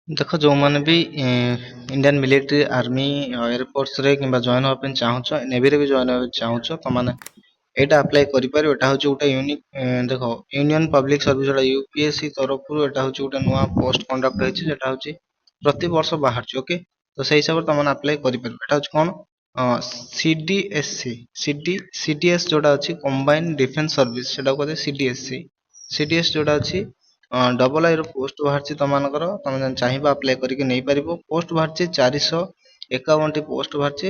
ଦେଖ ଯୋଉମାନେ ବି Indian military army air force ରେ କିମ୍ବା ଜଏନ୍ ହବା ପାଇଁ ଚାହୁଁଛ ନେଭିରେ ବି ଜଏନ୍ ହବା ପାଇଁ ଚାହୁଁଛ ତମାନେ ଏଇଟା ଆପ୍ଲାଏ କରିପାରିବ। ଏଟା ହଉଛି ଗୋଟେ ୟୁନିକ୍ ଦେଖ ୟୁନିୟନ ପବ୍ଲିକ ସର୍ଭିସ ଯୋଉଟା ୟୁପିଏସସି ତରଫରୁ ଏଟା ହଉଛି ଗୋଟେ ନୂଆ ପୋଷ୍ଟ କଣ୍ଡକ୍ଟ ହେଇଛି ସେଟା ହଉଛି ପ୍ରତି ବର୍ଷ ବାହାରୁଛି। ଓକେ ତ ସେଇ ହିସାବରେ ତମାନେ ଆପ୍ଲାଏ କରିପାରିବ। ଏଟା ହଉଛି କଣ ସିଡିଏସସି ସିଡିଏସ୍ ଯୋଉଟା ଅଛି କମ୍ବାଇନ୍ଡ ଡିଫେନ୍ସ ସର୍ଭିସ ସେଟାକୁ କୁହାଯାଏ ସିଡିଏସସି। ସିଡିଏସ୍ ଯୋଉଟା ଅଛି ଡବଲ ଆଇ ର ପୋଷ୍ଟ ବାହାରିଛି ତମାନଙ୍କର ତମେ ଚାହିଁବା ଆପ୍ଲାଏ କରିକି ନେଇପାରିବ। ପୋଷ୍ଟ ବାହାରିଛି 451ଟି ପୋଷ୍ଟ ବାହାରିଛି।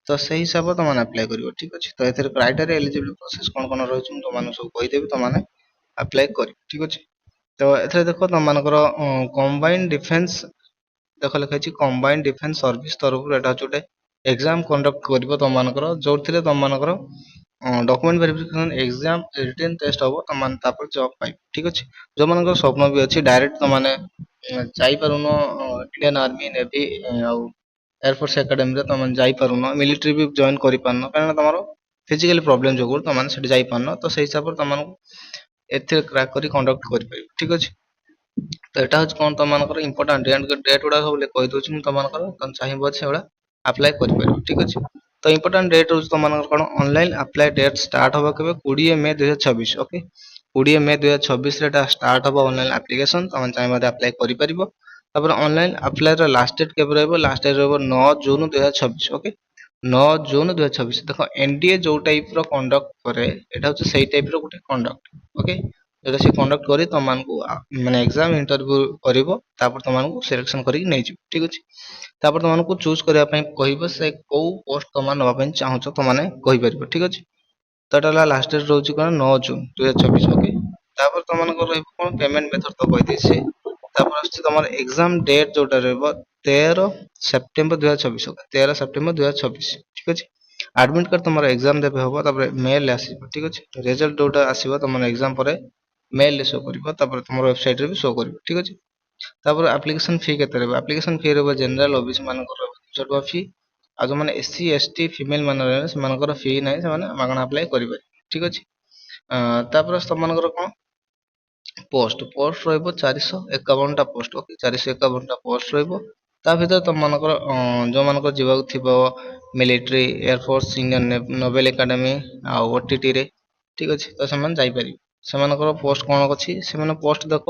ତ ସେଇ ହିସାବରେ ତମାନେ ଆପ୍ଲାଏ କରିବ ଠିକ ଅଛି। ତ ଏଥିରେ କ୍ରାଇଟେରିଆ ଏଲିଜିବିଲିଟି ପ୍ରୋସେସ କଣ କଣ ରହିଛି ମୁଁ ତମମାନଙ୍କୁ ସବୁ କହିଦେବି ତମାନେ ଆପ୍ଲାଏ କରିବ ଠିକ ଅଛି। ତ ଏଥିରେ ଦେଖ ତମମାନଙ୍କର କମ୍ବାଇନ୍ଡ ଡିଫେନ୍ସ ଦେଖ ଲେଖା ହେଇଛି କମ୍ବାଇନ୍ଡ ଡିଫେନ୍ସ ସର୍ଭିସ ତରଫରୁ ଏଟା ହଉଛି ଗୋଟେ ଏକ୍ସାମ କଣ୍ଡକ୍ଟ କରିବ ତମମାନଙ୍କର ଯୋଉଥିରେ ତମମାନଙ୍କର document verification exam written test ହବ ତମାନେ ତାପରେ ଜବ୍ ପାଇବ ଠିକ ଅଛି। ଯୋଉମାନଙ୍କର ସ୍ୱପ୍ନ ବି ଅଛି ଡାଇରେକ୍ଟ ତମାନେ ଯାଇପାରୁନ ଇଣ୍ଡିଆନ ଆର୍ମି ନେଭି ଆଉ ଏୟାରଫୋର୍ସ ଏକାଡେମୀରେ ତମେ ଯାଇପାରୁନ ମିଲିଟାରୀ ବି ଜଏନ୍ କରିପାରୁନ କାରଣ ତମର ଫିଜିକାଲି ପ୍ରୋବ୍ଲେମ ଯୋଗୁଁ ତମାନେ ସେଠି ଯାଇପାରୁନ। ତ ସେଇ ହିସାବରେ ତମମାନଙ୍କୁ ଏଥିରେ କ୍ରାକ୍ କରି କଣ୍ଡକ୍ଟ କରିପାରିବ ଠିକ ଅଛି। ତ ଏଟା ହଉଛି କଣ ତମମାନଙ୍କର ଇମ୍ପୋର୍ଟାଣ୍ଟ ଡେଟ୍ ଗୁଡା ସବୁ କହିଦଉଛି ମୁଁ ତମମାନଙ୍କର ତମେ ଚାହିଁବ ସେଗୁଡା ଆପ୍ଲାଏ କରିପାରିବ ଠିକ ଅଛି। ତ ଇମ୍ପୋର୍ଟାଣ୍ଟ ଡେଟ୍ ହଉଛି ତମମାନଙ୍କର କଣ ଅନଲାଇନ ଆପ୍ଲାଏ ଡେଟ୍ ଷ୍ଟାର୍ଟ ହବ କେବେ 20 ମେ 2026 ଓକେ 20 ମେ 2026 ରେ ଏଟା ଷ୍ଟାର୍ଟ ହବ ଅନଲାଇନ ଆପ୍ଲିକେସନ ତମେ ଚାହିଁବ ଆପ୍ଲାଏ କରିପାରିବ। ତାପରେ ଅନଲାଇନ ଆପ୍ଲାଏ ର ଲାଷ୍ଟ ଡେଟ୍ କେବେ ରହିବ ଲାଷ୍ଟ ଡେଟ୍ ରହିବ 9 ଜୁନ 2026 ଓକେ 9 ଜୁନ 2026। ଦେଖ ଏନଡିଏ ଯୋଉ ଟାଇପ ର କଣ୍ଡକ୍ଟ କରେ ଏଟା ହଉଛି ସେଇ ଟାଇପ ର ଗୋଟେ କଣ୍ଡକ୍ଟ ଓକେ ଯୋଉଟା ସେ କଣ୍ଡକ୍ଟ କରି ତମମାନଙ୍କୁ ମାନେ ଏକ୍ସାମ ଇଣ୍ଟରଭ୍ୟୁ କରିବ ତାପରେ ତମମାନଙ୍କୁ ସିଲେକ୍ସନ କରିକି ନେଇଯିବ ଠିକ ଅଛି। ତାପରେ ତମମାନଙ୍କୁ ଚୁଜ କରିବା ପାଇଁ କହିବ ସେ କୋଉ ପୋଷ୍ଟ ତମେ ନବା ପାଇଁ ଚାହୁଁଛ ତମମାନେ କହିପାରିବ ଠିକ ଅଛି। ତ ଏଟା ହେଲା ଲାଷ୍ଟ ଡେଟ୍ ରହୁଛି କଣ 9 ଜୁନ 2026 ଓକେ। ତାପରେ ତମମାନଙ୍କର ରହିବ କଣ ପେମେଣ୍ଟ ମେଥଡ ତ କହିଦେଇଛି। ତାପରେ ଆସୁଛି ତମର ଏକ୍ସାମ ଡେଟ୍ ଯୋଉଟା ରହିବ 13 ସେପ୍ଟେମ୍ବର 2026 13 ସେପ୍ଟେମ୍ବର 2026 ଠିକ ଅଛି। ଆଡମିଟ କାର୍ଡ ତମର ଏକ୍ସାମ ଦେବେ ହବ ତାପରେ ମେଲ ଆସିବ ଠିକ ଅଛି। ରେଜଲ୍ଟ ଯୋଉଟା ଆସିବ ତମର ଏକ୍ସାମ ପରେ ମେଲ ରେ ଶୋ କରିବ ତାପରେ ତମର ୱେବସାଇଟ ରେ ବି ଶୋ କରିବ ଠିକ ଅଛି। ତାପରେ ଆପ୍ଲିକେସନ ଫି କେତେ ରହିବ ଆପ୍ଲିକେସନ ଫି ରହିବ ଜେନେରାଲ ଓବିସି ମାନଙ୍କର ରହିବ 200 ଟଙ୍କା ଫି ଆଉ ଯୋଉମାନେ ଏସସି ଏସଟି ଫିମେଲ ମାନେ ରହିଲେ ସେମାନଙ୍କର ଫି ନାହିଁ ସେମାନେ ମାଗଣା ଆପ୍ଲାଏ କରିପାରିବେ ଠିକ ଅଛି। ତାପରେ ତମମାନଙ୍କର କଣ ପୋଷ୍ଟ ରହିବ 451ଟା ପୋଷ୍ଟ ଓକେ 451ଟା ପୋଷ୍ଟ ରହିବ। ତା ଭିତରେ ତମମାନଙ୍କର ଯୋଉମାନଙ୍କର ଯିବାକୁ ଥିବ military air force Indian novel academy ଆଉ ଓଟିଟି ରେ ଠିକ ଅଛି ତ ସେମାନେ ଯାଇପାରିବେ। ସେମାନଙ୍କର ପୋଷ୍ଟ କଣ ଅଛି ସେମାନେ ପୋଷ୍ଟ ଦେଖ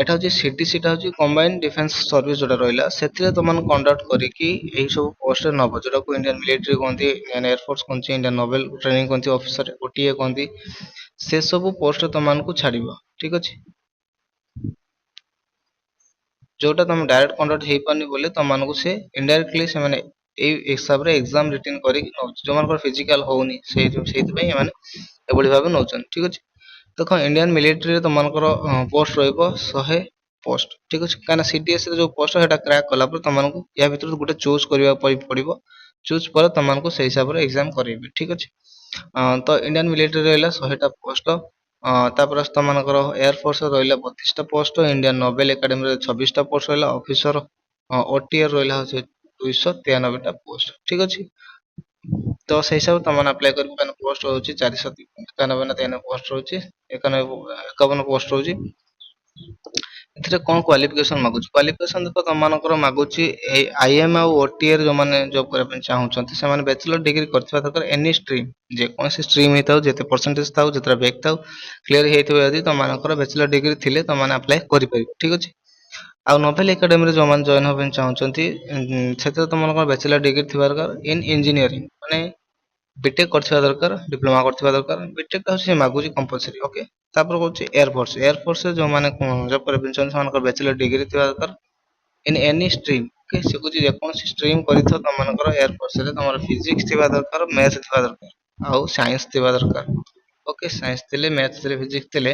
ଏଟା ହଉଛି ସିଟିସି ଟା ହଉଛି କମ୍ବାଇନ୍ଡ ଡିଫେନ୍ସ ସର୍ଭିସ ଯୋଉଟା ରହିଲା ସେଥିରେ ତମମାନଙ୍କୁ କଣ୍ଡକ୍ଟ କରିକି ଏଇ ସବୁ ପୋଷ୍ଟରେ ନବ ଯୋଉଟାକୁ ଇଣ୍ଡିଆନ ମିଲିଟାରୀ କୁହନ୍ତି ଇଣ୍ଡିଆନ ଏୟାରଫୋର୍ସ କୁହନ୍ତି ଇଣ୍ଡିଆନ ନୋଭେଲ ଟ୍ରେନିଂ କୁହନ୍ତି ଅଫିସର ଓଟିଏ କୁହନ୍ତି ସେ ସବୁ ପୋଷ୍ଟରେ ତମମାନଙ୍କୁ ଛାଡିବ ଠିକ ଅଛି। ଯୋଉଟା ତମେ ଡାଇରେକ୍ଟ କଣ୍ଡକ୍ଟ ହେଇପାରୁନି ବୋଲି ତମମାନଙ୍କୁ ସେ ଇନଡାଇରେକ୍ଟଲି ସେମାନେ ଏଇ ହିସାବରେ ଏକ୍ସାମ ରିଟିନ କରିକି ନଉଛି ଯୋଉମାନଙ୍କର ଫିଜିକାଲ ହଉନି ସେଇଥିପାଇଁ ଏମାନେ ଏଭଳି ଭାବେ ନଉଛନ୍ତି ଠିକ ଅଛି। ଦେଖ ଇଣ୍ଡିଆନ ମିଲିଟାରୀରେ ତମମାନଙ୍କର ପୋଷ୍ଟ ରହିବ 100 ପୋଷ୍ଟ ଠିକ ଅଛି କାହିଁକିନା ସିଡିଏସ ରେ ଯୋଉ ପୋଷ୍ଟ ସେଟା କ୍ରାକ୍ କଲା ପରେ ତମମାନଙ୍କୁ ୟା ଭିତରୁ ଗୋଟେ ଚୁଜ କରିବା ପାଇଁ ପଡିବ ଚୁଜ ପରେ ତମମାନଙ୍କୁ ସେଇ ହିସାବରେ ଏକ୍ସାମ କରେଇବେ ଠିକ ଅଛି। ତ ଇଣ୍ଡିଆନ ମିଲିଟାରୀ ରହିଲା 100ଟା ପୋଷ୍ଟ ତାପରେ ତମମାନଙ୍କର ଏୟାର ଫୋର୍ସ ରହିଲା 32ଟା ପୋଷ୍ଟ ଇଣ୍ଡିଆନ ନୋଭେଲ ଏକାଡେମୀରେ 26ଟା ପୋଷ୍ଟ ରହିଲା ଅଫିସର ଓଟିଏ ରହିଲା ହଉଛି 293ଟା ପୋଷ୍ଟ ଠିକ ଅଛି। ତ ସେଇ ହିସାବରେ ତମମାନେ ଆପ୍ଲାଏ କରିବ କାହିଁକିନା ପୋଷ୍ଟ ହଉଛି 491 ନା 93 ପୋଷ୍ଟ ରହୁଛି 51 ପୋଷ୍ଟ ରହୁଛି। ଏଥିରେ କଣ କ୍ୱାଲିଫିକେସନ ମାଗୁଛି କ୍ୱାଲିଫିକେସନ ଦେଖ ତମମାନଙ୍କର ମାଗୁଛି ଏଇ ଆଇଏମ ଆଉ ଓଟିଏ ଯୋଉମାନେ ଜବ କରିବା ପାଇଁ ଚାହୁଁଛନ୍ତି ସେମାନେ ବ୍ୟାଚଲର ଡିଗ୍ରୀ କରିଥିବା ଦରକାର ଏନି ଷ୍ଟ୍ରିମ ଯେକୌଣସି ଷ୍ଟ୍ରିମ ହେଇଥାଉ ଯେତେ ପରସେଣ୍ଟେଜ ଥାଉ ଯେତେଟା ବ୍ୟାକ ଥାଉ କ୍ଲିୟର ହେଇଥିବ ଯଦି ତମମାନଙ୍କର ବ୍ୟାଚଲର ଡିଗ୍ରୀ ଥିଲେ ତମମାନେ ଆପ୍ଲାଏ କରିପାରିବ ଠିକ ଅଛି। ଆଉ ନୋଭେଲ ଏକାଡେମୀରେ ଯୋଉମାନେ ଜଏନ ହବା ପାଇଁ ଚାହୁଁଛନ୍ତି ସେଥିରେ ତମମାନଙ୍କର ବ୍ୟାଚଲର ଡିଗ୍ରୀ ଥିବା ଦରକାର ଇନ ଇଞ୍ଜିନିୟରିଂ ମାନେ ବିଟେକ୍ କରିଥିବା ଦରକାର ଡିପ୍ଲୋମା କରିଥିବା ଦରକାର ବିଟେକ୍ ଟା ହଉଛି ସେ ମାଗୁଛି କମ୍ପଲସରୀ ଓକେ। ତାପରେ କହୁଛି ଏୟାରଫୋର୍ସ ରେ ଯୋଉମାନେ ଜବ କରିବା ପାଇଁ ଚାହୁଁଛନ୍ତି ସେମାନଙ୍କର ବ୍ୟାଚଲର ଡିଗ୍ରୀ ଥିବା ଦରକାର ଇନ ଏନି ଷ୍ଟ୍ରିମ୍ ଓକେ ସେ କହୁଛି ଯେକୌଣସି ଷ୍ଟ୍ରିମ କରିଥାଅ ତମମାନଙ୍କର ଏୟାରଫୋର୍ସ ରେ ତମର ଫିଜିକ୍ସ ଥିବା ଦରକାର ମ୍ୟାଥ ଥିବା ଦରକାର ଆଉ ସାଇନ୍ସ ଥିବା ଦରକାର ଓକେ ସାଇନ୍ସ ଥିଲେ ମ୍ୟାଥ ଥିଲେ ଫିଜିକ୍ସ ଥିଲେ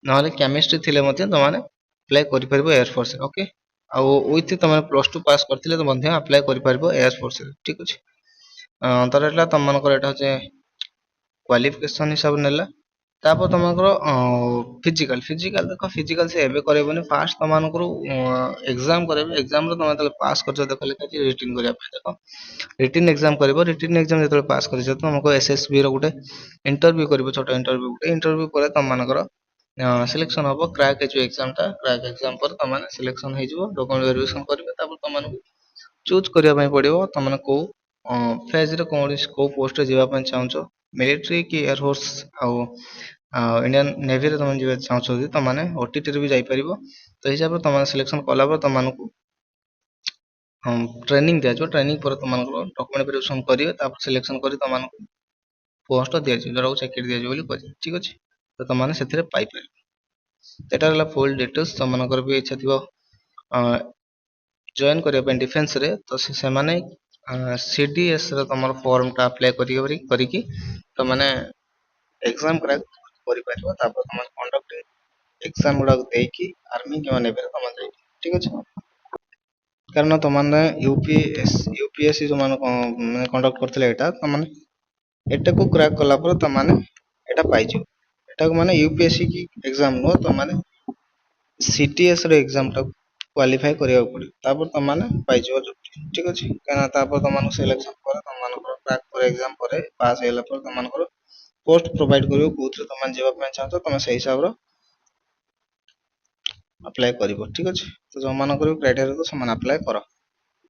ନହେଲେ କେମିଷ୍ଟ୍ରି ଥିଲେ ମଧ୍ୟ ତମମାନେ ଆପ୍ଲାଏ କରିପାରିବ ଏୟାରଫୋର୍ସ ରେ ଓକେ। ଆଉ ୱିଥ ତମେ ପ୍ଲସ ଟୁ ପାସ୍ କରିଥିଲେ ତ ମଧ୍ୟ ଆପ୍ଲାଏ କରିପାରିବ ଏୟାରଫୋର୍ସ ରେ ଠିକ ଅଛି। ତ ରହିଲା ତମମାନଙ୍କର ଏଇଟା ହଉଛି କ୍ୱାଲିଫିକେସନ ହିସାବରେ ନେଲା ତାପରେ ତମମାନଙ୍କର ଫିଜିକାଲ ଦେଖ ଫିଜିକାଲ ସେ ଏବେ କରେଇବନି ଫାଷ୍ଟ ତମମାନଙ୍କର ଏକ୍ସାମ କରେଇବେ ଏକ୍ସାମରେ ତମେ ଯେତେବେଳେ ପାସ୍ କରିଛ ଦେଖ ଲେଖା ହେଇଛି ରିଟିନ କରିବା ପାଇଁ ଦେଖ ରିଟିନ ଏକ୍ସାମ କରିବ ରିଟିନ ଏକ୍ସାମ ଯେତେବେଳେ ପାସ୍ କରିଛ ତମକୁ ଏସଏସବି ର ଗୋଟେ ଇଣ୍ଟରଭ୍ୟୁ କରିବ ଛୋଟ ଇଣ୍ଟରଭ୍ୟୁ ଗୋଟେ ଇଣ୍ଟରଭ୍ୟୁ ପରେ ତମମାନଙ୍କର ସିଲେକ୍ସନ ହବ, କ୍ରାକ୍ ହେଇଯିବ ଏକ୍ସାମ ଟା। କ୍ରାକ୍ ଏକ୍ସାମ ପରେ ତମମାନେ ସିଲେକ୍ସନ ହେଇଯିବ, ଡକୁମେଣ୍ଟ ଭେରିଫିକେସନ କରିବେ। ତାପରେ ତମମାନଙ୍କୁ ଚୁଜ୍ କରିବା ପାଇଁ ପଡିବ ତମମାନେ କୋଉ ଫେଜ ରେ କୌଣସି କୋଉ ପୋଷ୍ଟରେ ଯିବା ପାଇଁ ଚାହୁଁଛ, ମିଲିଟାରୀ କି ଏୟାର ଫୋର୍ସ ଆଉ ଇଣ୍ଡିଆନ ନେଭିରେ ତମେ ଯିବାକୁ ଚାହୁଁଛ ଯଦି ତମମାନେ ଓଟିଟିରେ ବି ଯାଇପାରିବ। ତ ହିସାବରେ ତମମାନେ ସିଲେକ୍ସନ କଲା ପରେ ତମମାନଙ୍କୁ ଟ୍ରେନିଂ ଦିଆଯିବ। ଟ୍ରେନିଂ ପରେ ତମମାନଙ୍କର ଡକୁମେଣ୍ଟ ଭେରିଫିକେସନ କରିବେ, ତାପରେ ସିଲେକ୍ସନ କରି ତମମାନଙ୍କୁ ପୋଷ୍ଟ ଦିଆଯିବ, ଯୋଉଟାକୁ ଚାକିରି ଦିଆଯିବ ବୋଲି କହିବେ। ଠିକ ଅଛି, ତ ତମମାନେ ସେଥିରେ ପାଇପାରିବ। ଏଟା ହେଲା ଫୁଲ ଡିଟେଲ୍ସ। ତମମାନଙ୍କର ବି ଇଚ୍ଛା ଥିବ ଜଏନ୍ କରିବା ପାଇଁ ଡିଫେନ୍ସ ରେ, ତ ସେମାନେ ସିଡିଏସ୍ ରେ ତମର ଫର୍ମ ଟା ଆପ୍ଲାଏ କରିକି ତମମାନେ ଏକ୍ସାମ କ୍ରାକ୍ କରିପାରିବ। ତାପରେ ତମେ କଣ୍ଡକ୍ଟ ଏକ୍ସାମ ଗୁଡାକ ଦେଇକି ଆର୍ମି କିମ୍ବା ନେଭିରେ ତମେ ଯାଇପାରିବ। ଠିକ ଅଛି, କାରଣ ତମମାନେ ୟୁପିଏସସି ଯୋଉମାନେ କଣ୍ଡକ୍ଟ କରିଥିଲେ ଏଇଟା, ତମମାନେ ଏଟାକୁ କ୍ରାକ୍ କଲା ପରେ ତମମାନେ ଏଟା ପାଇଯିବ। ଏଟାକୁ ମାନେ ୟୁପିଏସସି କି ଏକ୍ସାମ ନୁହଁ, ତମମାନେ ସିଟିଏସ୍ ର ଏକ୍ସାମ ଟାକୁ କ୍ୱାଲିଫାଏ କରିବାକୁ ପଡିବ, ତାପରେ ତମମାନେ ପାଇଯିବ ଯୋଗ୍ୟ। ଠିକ ଅଛି, କାହିଁକିନା ତାପରେ ତମମାନଙ୍କୁ ସିଲେକ୍ସନ ପରେ ତମମାନଙ୍କର କ୍ରାକ୍ ପରେ ଏକ୍ସାମ ପରେ ପାସ୍ ହେଇଗଲା ପରେ ତମମାନଙ୍କର ପୋଷ୍ଟ ପ୍ରୋଭାଇଡ କରିବ, କୋଉଥିରେ ତମେ ଯିବା ପାଇଁ ଚାହୁଁଛ ତମେ ସେଇ ହିସାବର ଆପ୍ଲାଏ କରିବ। ଠିକ ଅଛି, ତ ଯୋଉମାନଙ୍କର କ୍ରାଇଟେରିଆ ତ ସେମାନେ ଆପ୍ଲାଏ କର।